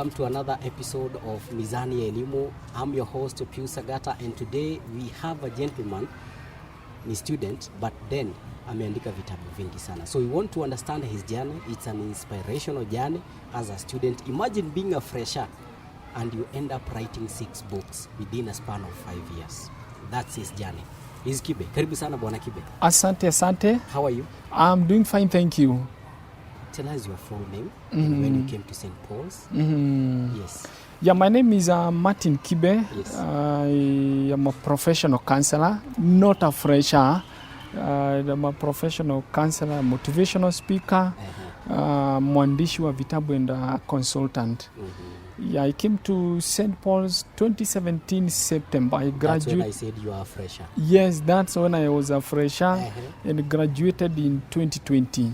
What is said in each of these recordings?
welcome to another episode of Mizani Ya Elimu. I'm your host, Pius Sagata, and today we have a gentleman, ni student, but then ameandika vitabu vingi sana. So we want to understand his journey. It's an inspirational journey as a student. Imagine being a fresher and you end up writing 6 books within a span of 5 years. That's his journey. He's Kibe. Karibu sana Bwana Kibe. Asante. How are you? I'm doing fine, thank you. Tell us your full name and when you came to St. Paul's. Yes. Yeah, my name is Martin Kibe. Yes. I am a professional counselor, not a fresher. I'm a professional counselor, motivational speaker, mwandishi wa vitabu and a consultant. Yeah, I came to St. Paul's 2017 September. I graduated. That's when I said you are a fresher. Yes, that's when I was a fresher and graduated in 2020.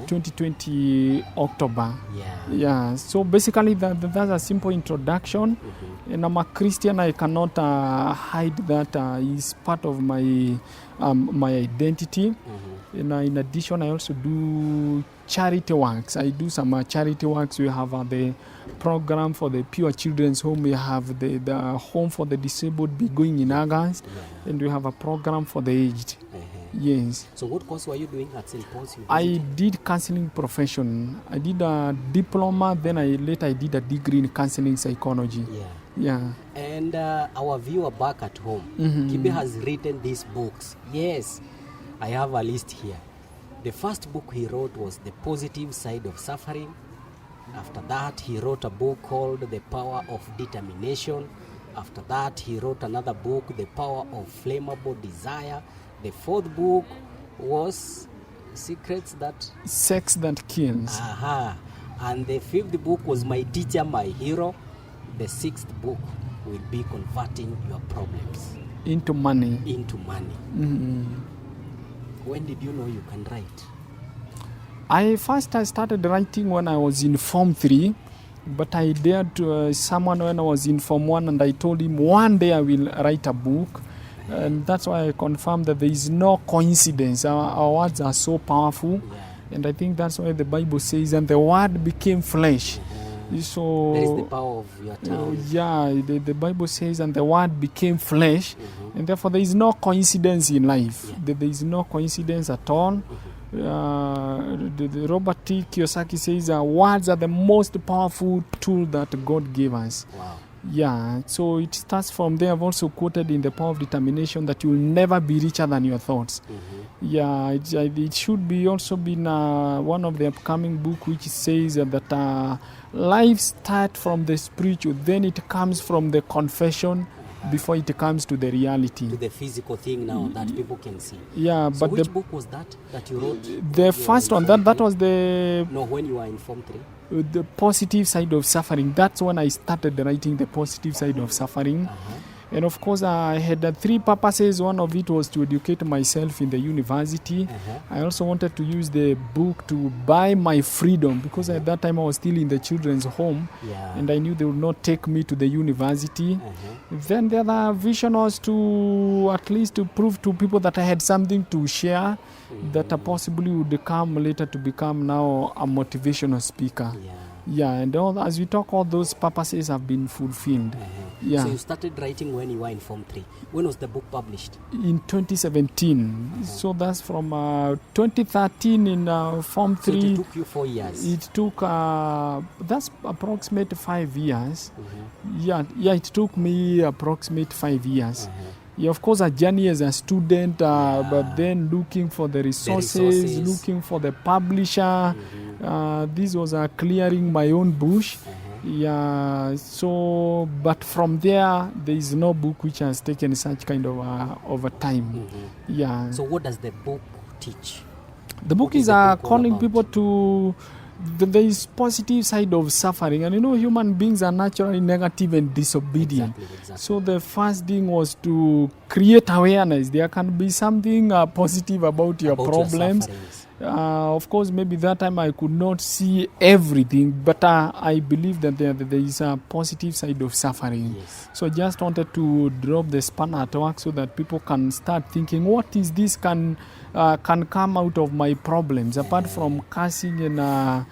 2020 October. Yeah. So basically that's a simple introduction. And I'm a Christian. I cannot hide that is part of my my identity. And in addition, I also do charity works. I do some charity works. We have the program for the Pure Children's Home. We have the Home for the Disabled going in August. And we have a program for the aged. Yes. So what course were you doing at St. Paul's? I did counseling profession. I did a diploma, then later I did a degree in counseling psychology. Yeah. And our viewer back at home, Kibe has written these books. Yes, I have a list here. The first book he wrote was The Positive Side of Suffering. After that, he wrote a book called The Power of Determination. After that, he wrote another book, The Power of Flammable Desire. The fourth book was Sex That Kills. And the fifth book was My Teacher, My Hero. The sixth book will be Converting Your Problems into money. When did you know you can write? I started writing when I was in Form 3. But I dared to someone when I was in Form 1 and I told him one day I will write a book. And that's why I confirmed that there is no coincidence. Our words are so powerful. And I think that's why the Bible says, and the word became flesh. So there is the power of your tongue. The Bible says, and the word became flesh. And therefore there is no coincidence in life. There is no coincidence at all. The Robert T. Kiyosaki says words are the most powerful tool that God gave us. Wow. Yeah, so it starts from there. I've also quoted in The Power of Determination that you will never be richer than your thoughts. Yeah, it should be also been one of the upcoming book which says that life starts from the spiritual, then it comes from the confession before it comes to the reality. To the physical thing now that people can see. Yeah, so but which book was that you wrote? The first one, that was the... No, when you were in Form 3? The Positive Side of Suffering. That's when I started writing The Positive Side of Suffering. And of course, I had 3 purposes. One of it was to educate myself in the university. I also wanted to use the book to buy my freedom because at that time I was still in the children's home and I knew they would not take me to the university. Then the other vision was to at least to prove to people that I had something to share that I possibly would come later to become now a motivational speaker. And as we talk, all those purposes have been fulfilled. So you started writing when you were in Form 3. When was the book published? In 2017. So that's from 2013 in Form 3. So it took you 4 years? It took, that's approximately 5 years. It took me approximately 5 years. Of course, a journey as a student, but then looking for the resources, looking for the publisher. This was clearing my own bush. So, but from there is no book which has taken such kind of over time. So what does the book teach? The book is calling people to there is positive side of suffering, and human beings are naturally negative and disobedient. Exactly. So the first thing was to create awareness. There can be something positive about your problems. Of course, maybe that time I could not see everything, but I believe that there is a positive side of suffering. Yes. So just wanted to drop the spanner at work so that people can start thinking, what is this can come out of my problems, apart from cursing and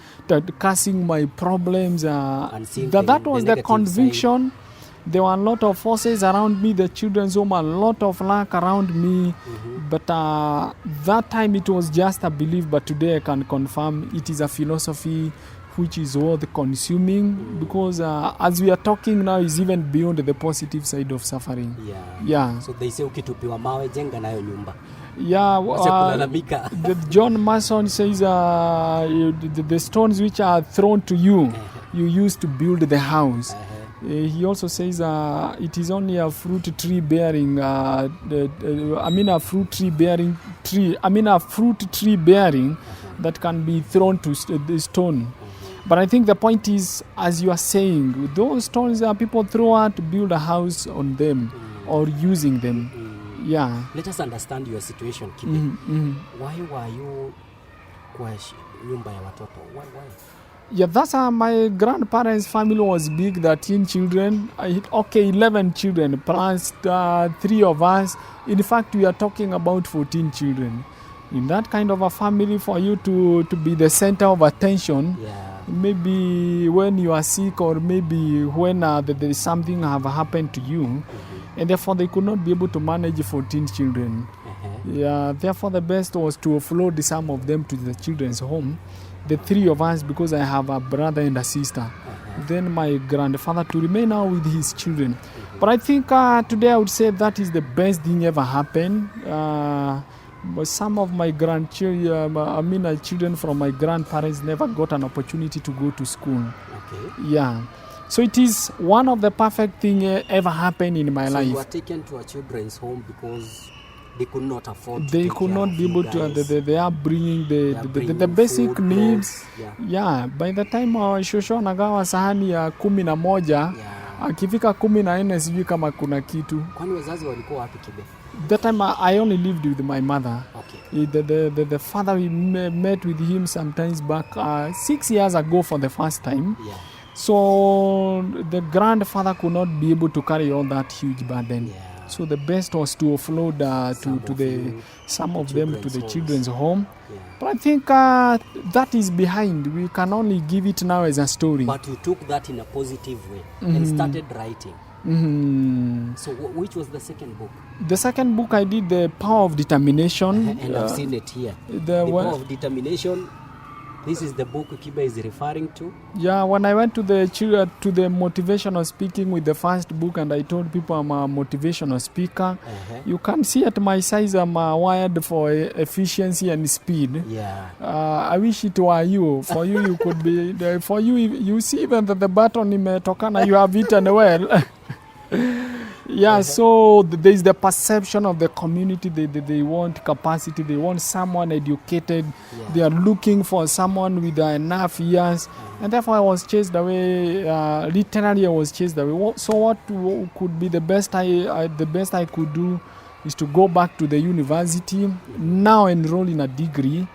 cursing my problems. That was the conviction. Side. There were a lot of forces around me, the children's home, a lot of luck around me. But that time it was just a belief, but today I can confirm it is a philosophy which is worth consuming, because as we are talking now is even beyond the positive side of suffering. Yeah. So they say ukitupiwa mawe jenga nayo nyumba. John Mason says the stones which are thrown to you, you use to build the house. He also says it is only a fruit tree bearing a fruit tree bearing that can be thrown to the stone. But I think the point is, as you are saying, those stones people throw out to build a house on them or using them. Yeah. Let us understand your situation, Kibe. Why were you kwa nyumba ya watoto? Why? Yeah, that's my grandparents' family was big, 13 children. 11 children plus 3 of us. In fact, we are talking about 14 children. In that kind of a family, for you to be the center of attention, maybe when you are sick or maybe when there is something have happened to you, and therefore they could not be able to manage 14 children. Yeah, therefore the best was to offload some of them to the children's home. The 3 of us, because I have a brother and a sister. Then my grandfather to remain now with his children. But I think today I would say that is the best thing ever happened. But some of my grandchildren, children from my grandparents never got an opportunity to go to school. Okay. Yeah. So it is one of the perfect thing ever happened in my life. So you were taken to a children's home because they could not afford to they could not be able to they are bringing the basic food, needs. Yeah, by the time shosho anagawa sahani ya 11 akifika 14 sijui kama kuna kitu. Kwani wazazi walikuwa wapi Kibe? That time I only lived with my mother. Okay. The father, we met with him sometimes back 6 years ago for the first time. Yeah. So the grandfather could not be able to carry all that huge burden. Yeah. So the best was to offload some of them to the children's home. Yeah. But I think that is behind. We can only give it now as a story. But you took that in a positive way and started writing. So which was the second book? The second book I did, The Power of Determination. And I've seen it here. The Power of Determination. This is the book Kibe is referring to. Yeah, when I went to the motivational speaking with the first book, and I told people I'm a motivational speaker. You can see at my size I'm wired for efficiency and speed. Yeah. I wish it were you. For you, you could be. For you, you see even that the button imetokana, you have eaten well. Yeah, so there is the perception of the community. They want capacity. They want someone educated. Yeah. They are looking for someone with enough years. And therefore, I was chased away. Literally, I was chased away. So what could be the best I could do is to go back to the university, now enroll in a degree.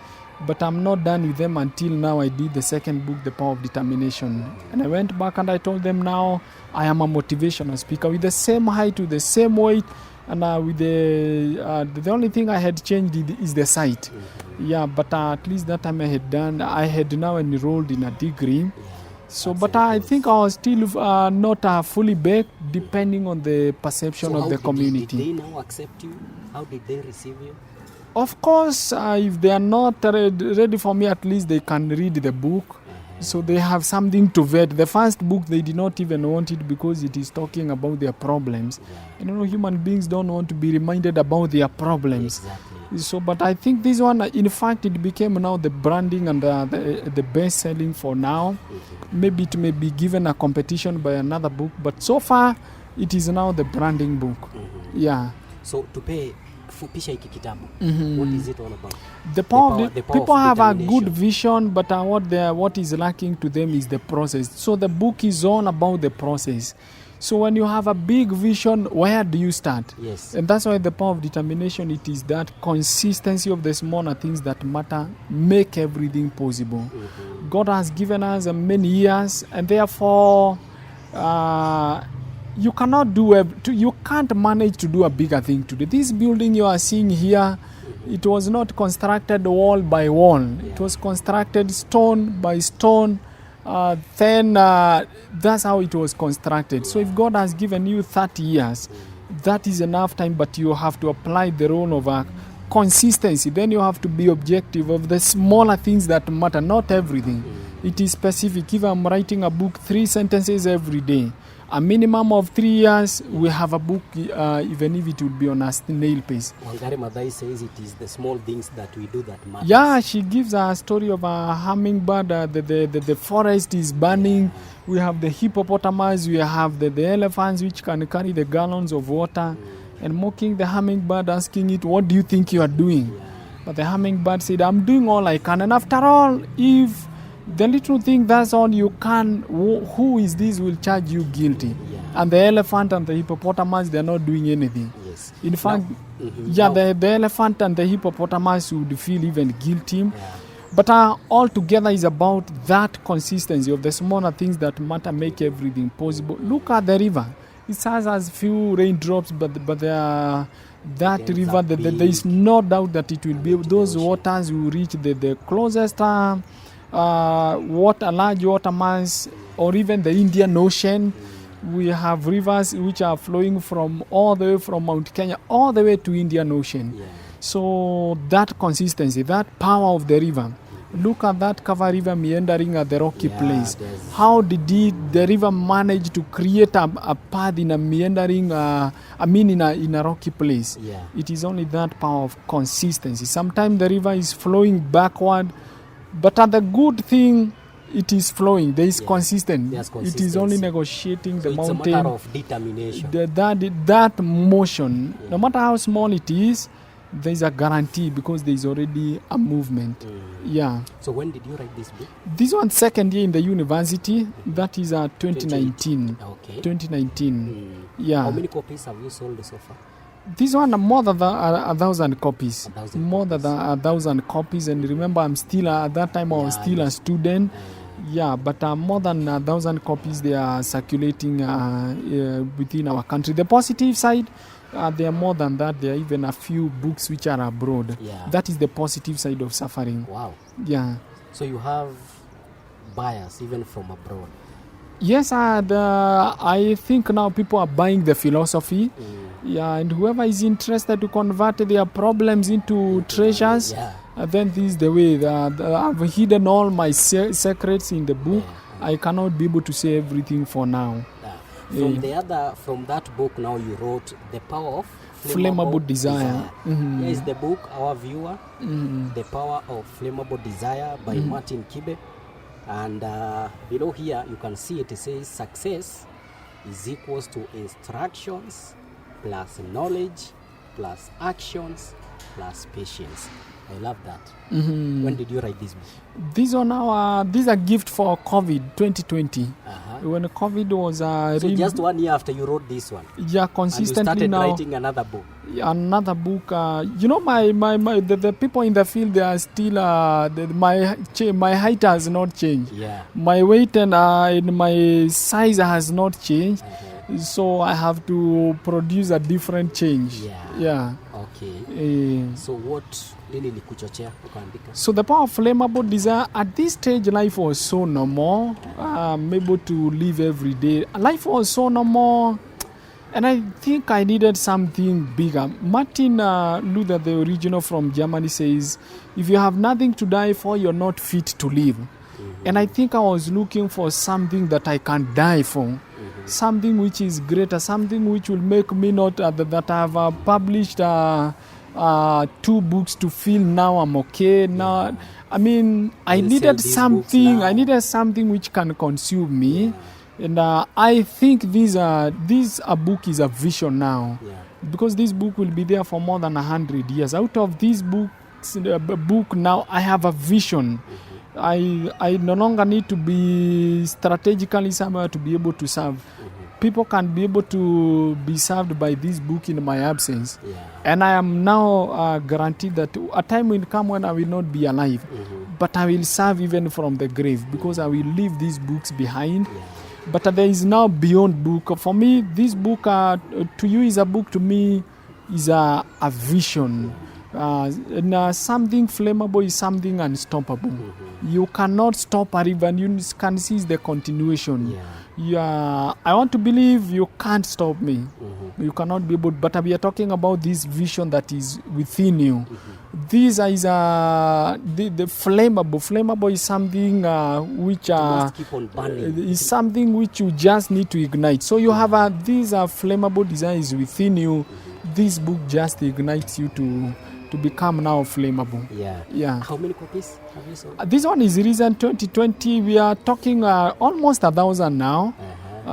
But I'm not done with them until now. I did the second book, The Power of Determination. And I went back and I told them now I am a motivational speaker with the same height, with the same weight. And with the only thing I had changed is the site. Yeah, but at least that time I had now enrolled in a degree. So, but I think I was still not fully baked, depending on the perception of the community. Did they now accept you? How did they receive you? Of course, if they are not ready for me, at least they can read the book. So they have something to vet. The first book, they did not even want it because it is talking about their problems. And human beings don't want to be reminded about their problems. Exactly. So, but I think this one, in fact, it became now the branding and the best selling for now. Maybe it may be given a competition by another book, but so far, it is now the branding book. Yeah. So to pay fupisha hiki kitabu. What is it all about? The power people have a good vision, but what is lacking to them is the process. So the book is all about the process. So when you have a big vision, where do you start? Yes. And that's why the power of determination, it is that consistency of the smaller things that matter make everything possible. Mm-hmm. God has given us many years, and therefore you cannot you can't manage to do a bigger thing today. This building you are seeing here, it was not constructed wall by wall. Yeah. It was constructed stone by stone. Then that's how it was constructed. So if God has given you 30 years, that is enough time, but you have to apply the role of consistency. Then you have to be objective of the smaller things that matter, not everything. It is specific. If I'm writing a book, 3 sentences every day, a minimum of 3 years, we have a book, even if it would be on a snail pace. Wangari Maathai says it is the small things that we do that matter. Yeah, she gives a story of a hummingbird. The forest is burning. Yeah. We have the hippopotamus. We have the elephants which can carry the gallons of water. And mocking the hummingbird, asking it, what do you think you are doing? Yeah. But the hummingbird said, I'm doing all I can. And after all, if the little thing that's all you can, who is this will charge you guilty? Yeah. And the elephant and the hippopotamus, they're not doing anything. Yes. In fact, Now, the elephant and the hippopotamus would feel even guilty. Yeah. But all together is about that consistency of the smaller things that matter make everything possible. Look at the river. It has few raindrops, but that river, there is no doubt that it will be, those waters will reach the closest large water mass, or even the Indian Ocean. We have rivers which are flowing from all the way from Mount Kenya all the way to Indian Ocean. Yeah. So that consistency, that power of the river. Look at that cover river meandering at the rocky place. How did the river manage to create a path in a meandering, in a rocky place? Yeah. It is only that power of consistency. Sometimes the river is flowing backward, but at the good thing, it is flowing. There is consistent. It is only negotiating the mountain. It's a matter of determination. That motion, no matter how small it is, there is a guarantee because there is already a movement. Yeah. So when did you write this book? This one, second year in the university. That is 2019. Okay. 2019. Yeah. How many copies have you sold so far? This one, more than 1,000 copies. 1,000 more than 1,000 copies. And remember, I'm still at that time I was still a student. Yeah, but more than 1,000 copies they are circulating within our country. The positive side, there are more than that. There are even a few books which are abroad. Yeah. That is the positive side of suffering. Wow. Yeah. So you have buyers even from abroad. Yes, I think now people are buying the philosophy. Yeah, and whoever is interested to convert their problems into treasures, then this is the way. I've hidden all my secrets in the book. I cannot be able to say everything for now. From that book now you wrote The Power of Flammable Desire. Mm-hmm. Here is the book, our viewer, The Power of Flammable Desire by Martin Kibe. And below here you can see it says success is equals to instructions plus knowledge plus actions plus patience. I love that. Mm-hmm. When did you write this book? This one now, this is a gift for COVID 2020. When COVID was so just 1 year after you wrote this one. Yeah, consistently and you started now writing another book. Another book. The people in the field, they are still my height has not changed. Yeah. My weight and my size has not changed. So I have to produce a different change. Yeah. Okay. So what really likuchochea ukaandika? So the power of flammable desire, at this stage life was so normal. I'm able to live every day. Life was so normal, and I think I needed something bigger. Martin Luther, the original from Germany, says, if you have nothing to die for, you're not fit to live. And I think I was looking for something that I can die for. Something which is greater, something which will make me not that I have published 2 books to feel now I'm okay. Now, I mean, I needed something. I needed something which can consume me, and I think this book is a vision now, because this book will be there for more than 100 years. Out of these books, book now, I have a vision. I no longer need to be strategically somewhere to be able to serve. people can be able to be served by this book in my absence. Yeah. And I am now guaranteed that a time will come when I will not be alive, but I will serve even from the grave, because I will leave these books behind. Yeah. But there is now beyond book. For me, this book to you is a book, to me is a vision. And something flammable is something unstoppable. You cannot stop a river, and you can see the continuation. I want to believe you can't stop me. You cannot be able, but we are talking about this vision that is within you. This is the flammable. Flammable is something which must keep on burning. is something which you just need to ignite. So you have these flammable desires within you. This book just ignites you to become now flammable. Yeah. How many copies have you sold? This one is recent 2020. We are talking almost 1,000 now.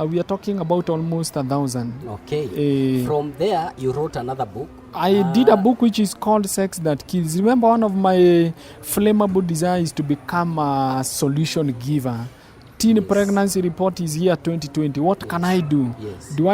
We are talking about almost 1,000. Okay. From there, you wrote another book. I did a book which is called Sex That Kills. Remember, one of my flammable desires is to become a solution giver. Teen pregnancy report is here 2020. What can I do? Do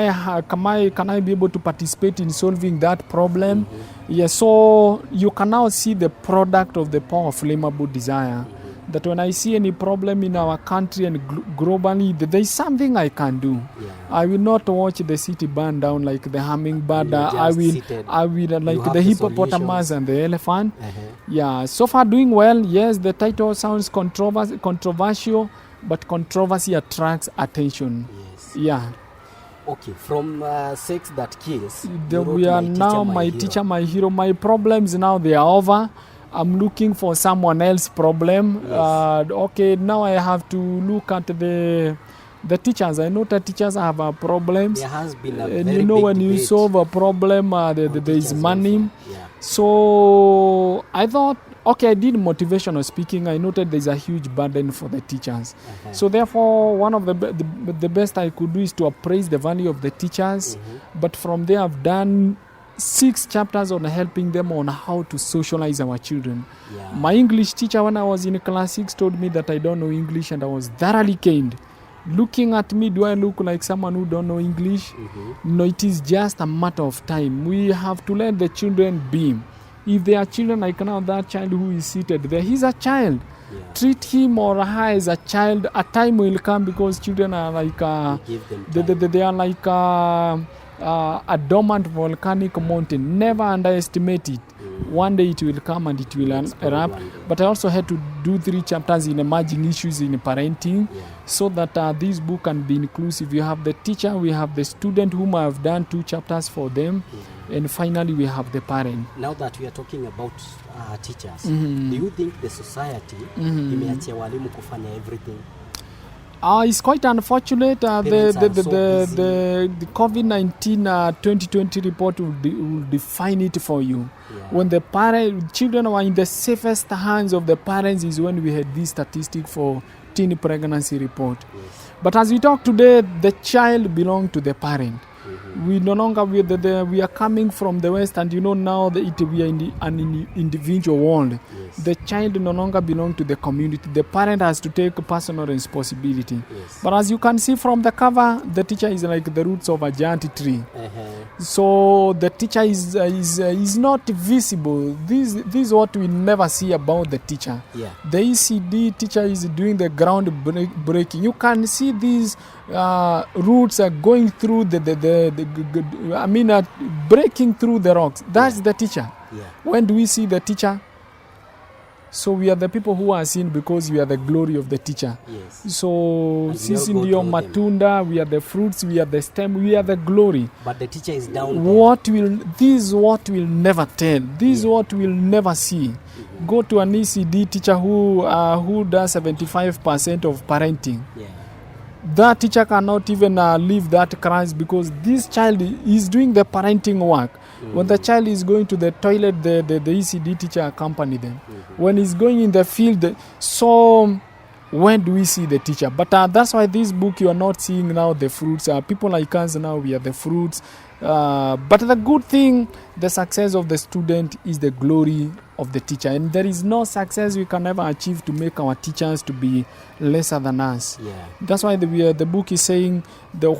can I be able to participate in solving that problem? Yes. So you can now see the product of the power of flammable desire. That when I see any problem in our country and globally, there is something I can do. I will not watch the city burn down like the hummingbird. I will like the hippopotamus and the elephant. Yeah. So far doing well. Yes, the title sounds controversial, but controversy attracts attention. Yeah. Okay, from Sex That Kills, we are now my teacher, my hero. My problems now, they are over. I'm looking for someone else's problem. Okay, now I have to look at the teachers. I know that teachers have problems. There has been a very and you know, big when you debate solve a problem, there is money. Yeah. So I thought, okay, I did motivational speaking. I noted there's a huge burden for the teachers. So therefore, one of the best I could do is to appraise the value of the teachers. But from there, I've done 6 chapters on helping them on how to socialize our children. My English teacher, when I was in class 6, told me that I don't know English, and I was thoroughly caned. Looking at me, do I look like someone who don't know English? No, it is just a matter of time. We have to let the children be. If they are children, like now that child who is seated there, he's a child. Treat him or her as a child. A time will come, because children are like they are like a dormant volcanic mountain. Never underestimate it. One day it will come and it will erupt. But I also had to do 3 chapters in emerging issues in parenting, so that this book can be inclusive. You have the teacher, we have the student, whom I have done 2 chapters for them, and finally we have the parent. Now that we are talking about teachers, do you think the society imeachia walimu kufanya everything? It's quite unfortunate. The COVID-19 2020 report will define it for you. When the children were in the safest hands of the parents is when we had this statistic for teen pregnancy report. But as we talk today, the child belongs to the parent. We no longer we are coming from the West, and you know now that we are in an individual world. The child no longer belongs to the community. The parent has to take personal responsibility. But as you can see from the cover, the teacher is like the roots of a giant tree. So the teacher is not visible. This is what we never see about the teacher. The ECD teacher is doing the ground breaking. You can see these roots are going through breaking through the rocks. That's the teacher. When do we see the teacher? So we are the people who are seen because we are the glory of the teacher. So sisi ndio matunda, we are the fruits, we are the stem, we are the glory. But the teacher is down This is what we'll never tell. This is what we'll never see. Go to an ECD teacher who does 75% of parenting. That teacher cannot even leave that class, because this child is doing the parenting work. When the child is going to the toilet, the ECD teacher accompany them. When he's going in the field, so when do we see the teacher? But that's why this book, you are not seeing now the fruits. People like us now, we are the fruits. But the good thing, the success of the student is the glory of the teacher. And there is no success we can ever achieve to make our teachers to be lesser than us. Yeah. That's why the book is saying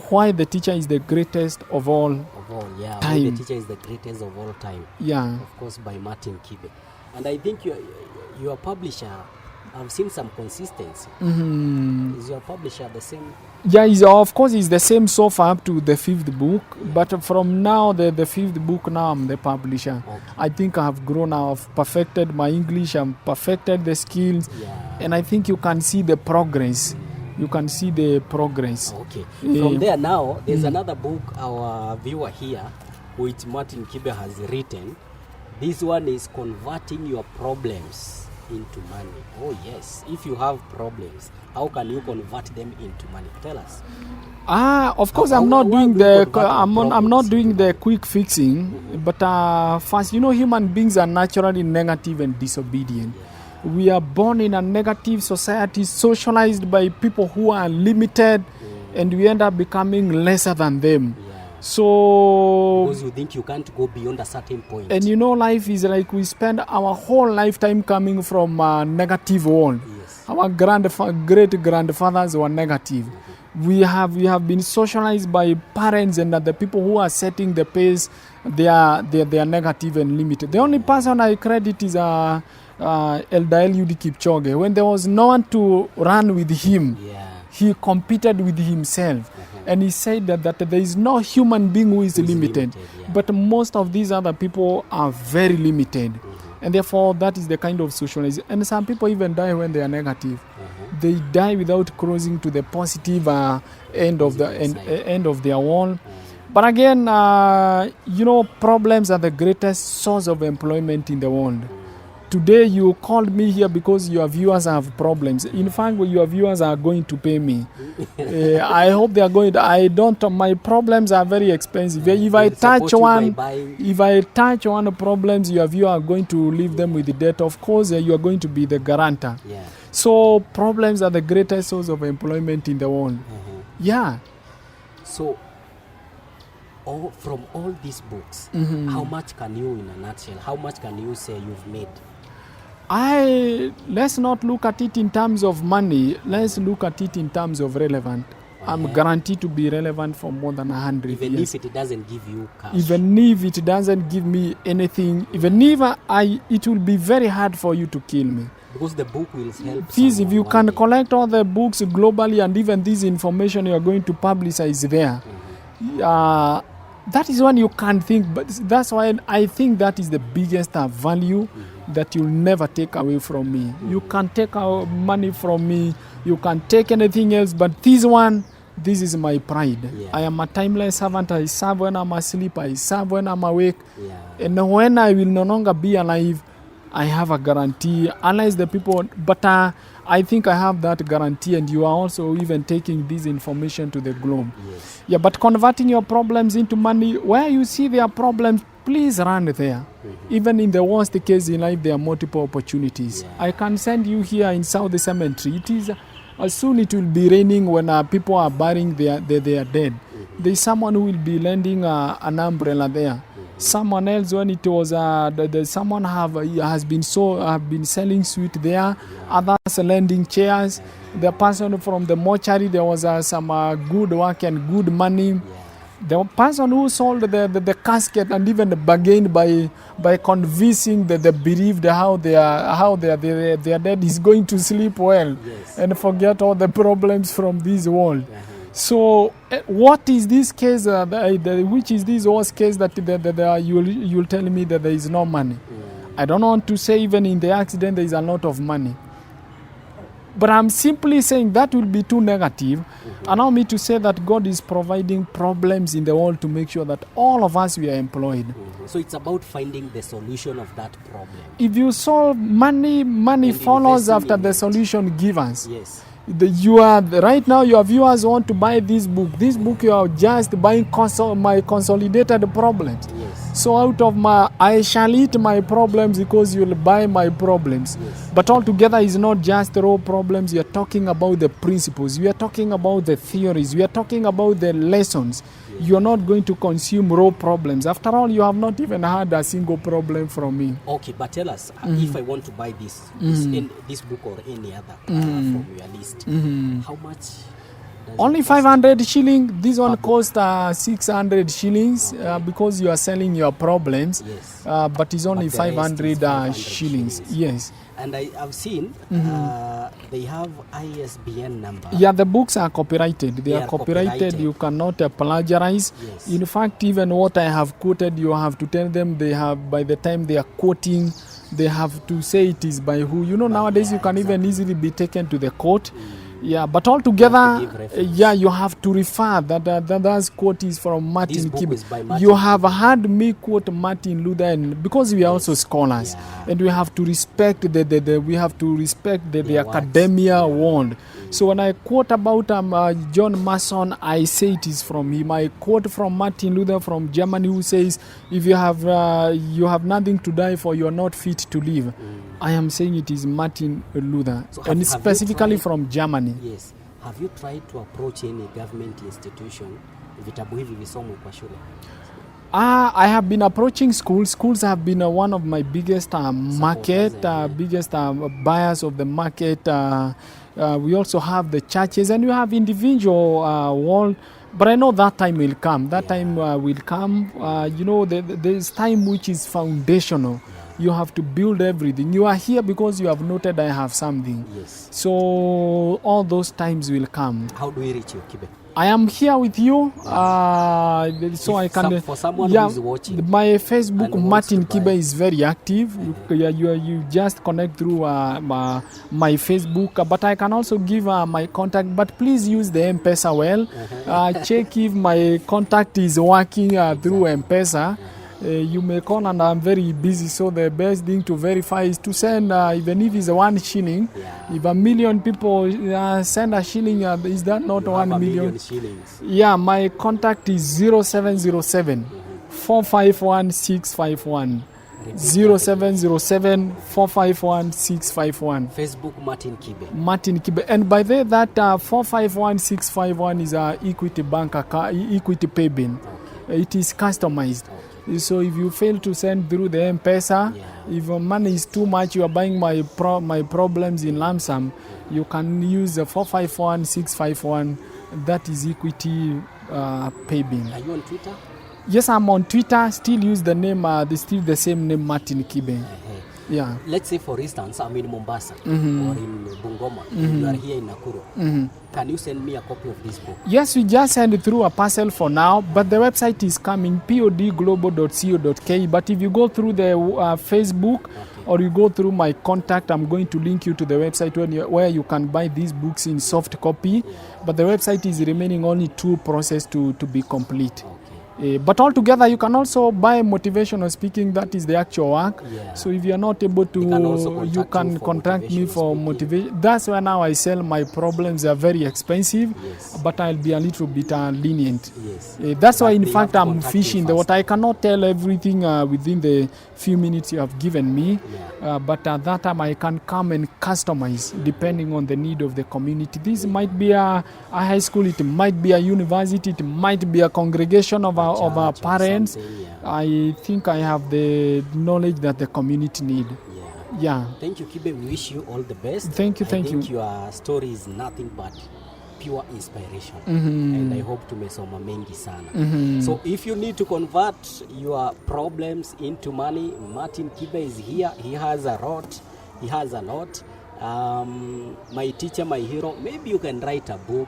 why the teacher is the greatest of all Yeah. Why time. the teacher is the greatest of all time. Yeah. Of course, by Martin Kibe. And I think your publisher, I've seen some consistency. Is your publisher the same? Yeah, of course, it's the same so far up to the 5th book. Yeah. But from now, the 5th book, now I'm the publisher. Okay. I think I have grown. I've perfected my English. I've perfected the skills. Yeah. And I think you can see the progress. You can see the progress. Okay. From there now, there's another book our viewer here, which Martin Kibe has written. This one is Converting Your Problems into Money. Oh yes. If you have problems, how can you convert them into money? Tell us. Of course, I'm not doing the quick fixing. But first, human beings are naturally negative and disobedient. Yeah. We are born in a negative society, socialized by people who are limited, and we end up becoming lesser than them. Yeah. So, Because you think you can't go beyond a certain point. and life is like we spend our whole lifetime coming from a negative world. Yes. Our great grandfathers were negative. We have been socialized by parents, and the people who are setting the pace, they are negative and limited. The only person I credit is Elder Eliud Kipchoge. When there was no one to run with him, Yeah. he competed with himself. And he said that there is no human being who is limited. Yeah. But most of these other people are very limited. And therefore, that is the kind of socialization. And some people even die when they are negative. They die without crossing to the positive end of their world. But again, problems are the greatest source of employment in the world. Today you called me here because your viewers have problems. In fact, your viewers are going to pay me. I hope they are going to. My problems are very expensive. If I touch one problems, your viewers are going to leave them with the debt. Of course, you are going to be the guarantor. Yeah. So problems are the greatest source of employment in the world. Yeah. So, from all these books, how much can you, in a nutshell, how much can you say you've made? Let's not look at it in terms of money. Let's look at it in terms of relevant. I'm guaranteed to be relevant for more than 100 Even years. if it doesn't give you cash. Even if it doesn't give me anything, even if it will be very hard for you to kill me. Because the book will help. Please, if you can collect all the books globally and even this information you are going to publicize there, that is when you can think. But that's why I think that is the biggest value that you'll never take away from me. You can take our money from me, you can take anything else, but this is my pride. Yeah. I am a timeless servant. I serve when I'm asleep, I serve when I'm awake. Yeah. And when I will no longer be alive, I have a guarantee, unless the people, but I think I have that guarantee, and you are also even taking this information to the globe. Yes. Yeah, but converting your problems into money, where you see there are problems, please run there. Even in the worst case in life, there are multiple opportunities. Yeah. I can send you here in South Cemetery. It is soon it will be raining when people are burying their dead. There is someone who will be lending an umbrella there. Someone else, when it was someone has been selling sweet there. Others lending chairs. The person from the mortuary, there was some good work and good money. The person who sold the casket and even bargained by convincing the bereaved how their dead is going to sleep well. Yes. And forget all the problems from this world. So, what is this case? Which is this worst case that you'll tell me that there is no money? I don't want to say even in the accident there is a lot of money. But I'm simply saying that will be too negative. Allow me to say that God is providing problems in the world to make sure that all of us we are employed. So it's about finding the solution of that problem. If you solve money follows investing after in the it. solution givers. Yes. Right now your viewers want to buy this book. This book you are just buying my consolidated problems. Yes. So out of I shall eat my problems because you'll buy my problems. Yes. But altogether is not just raw problems. We are talking about the principles. We are talking about the theories. We are talking about the lessons. Yeah. you're not going to consume raw problems. After all, you have not even had a single problem from me. Okay, but tell us, if I want to buy this book or any other from your list, how much? Only 500 shillings. This one cost 600 shillings because you are selling your problems. Yes. But it's only 500 shillings. Yes. And I've seen they have ISBN number. Yeah, the books are copyrighted. They are copyrighted. You cannot plagiarize. Yes. In fact, even what I have quoted, you have to tell them they have, by the time they are quoting, they have to say it is by who. You know, nowadays you can even easily be taken to the court. Yeah, but altogether, you have to refer that quote is from Martin Kibe. You have had me quote Martin Luther, and because we are also scholars, and we have to respect the academia world. So when I quote about John Mason, I say it is from him. I quote from Martin Luther from Germany, who says, "If you have nothing to die for, you are not fit to live." I am saying it is Martin Luther, so and specifically from Germany. Yes. Have you tried to approach any government institution? Vitabu hivi visomwe kwa shule? I have been approaching schools. Schools have been one of my biggest biggest buyers of the market. We also have the churches, and we have individual world. But I know that time will come. That time will come. You know, there's time which is foundational. You have to build everything. You are here because you have noted I have something. Yes. So all those times will come. How do we reach you, Kibe? I am here with you, so I can. For someone who is watching, my Facebook Martin Kibe is very active. You just connect through my Facebook, but I can also give my contact. But please use the M-Pesa well. Check if my contact is working through M-Pesa. You may call, and I'm very busy, so the best thing to verify is to send, even if it's 1 shilling. If 1 million people send a shilling, is that not 1 million? Shillings. Yeah, my contact is 0707 451 651. 0707 451 651. Facebook Martin Kibe. Martin Kibe. And by the way, that 451 651 is a Equity Bank account, Equity payment. Okay. It is customized. Okay. So if you fail to send through the M-Pesa, if your money is too much, you are buying my problems in lump sum, you can use the 451 651. That is Equity payment. Are you on Twitter? Yes, I'm on Twitter. Still use the name, still the same name, Martin Kibe. Yeah. Let's say, for instance, I'm in Mombasa or in Bungoma. You are here in Nakuru. Can you send me a copy of this book? Yes, we just send it through a parcel for now, but the website is coming, podglobal.co.ke. But if you go through the Facebook or you go through my contact, I'm going to link you to the website where you can buy these books in soft copy. But the website is remaining only 2 process to be complete. But altogether, you can also buy motivational speaking. That is the actual work. So if you are not able to, you can contact me for motivation. That's why now I sell my problems. They are very expensive, but I'll be a little bit lenient. That's why, in fact, I'm fishing the water. I cannot tell everything within the few minutes you have given me. But at that time, I can come and customize depending on the need of the community. This might be a high school, it might be a university, it might be a congregation of our parents. I think I have the knowledge that the community need. Thank you, Kibe. We wish you all the best. Thank you. I think your story is nothing but pure inspiration, and I hope to mesoma mengi sana. So if you need to convert your problems into money, Martin Kibe is here. He has a lot. My teacher, my hero. Maybe you can write a book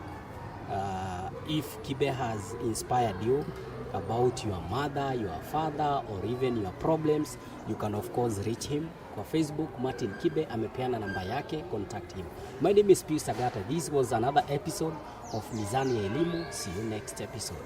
if Kibe has inspired you about your mother, your father, or even your problems. You can of course reach him kwa Facebook. Martin Kibe amepeana namba yake, contact him. My name is Pius Sagata. This was another episode of Mizani Ya Elimu. See you next episode.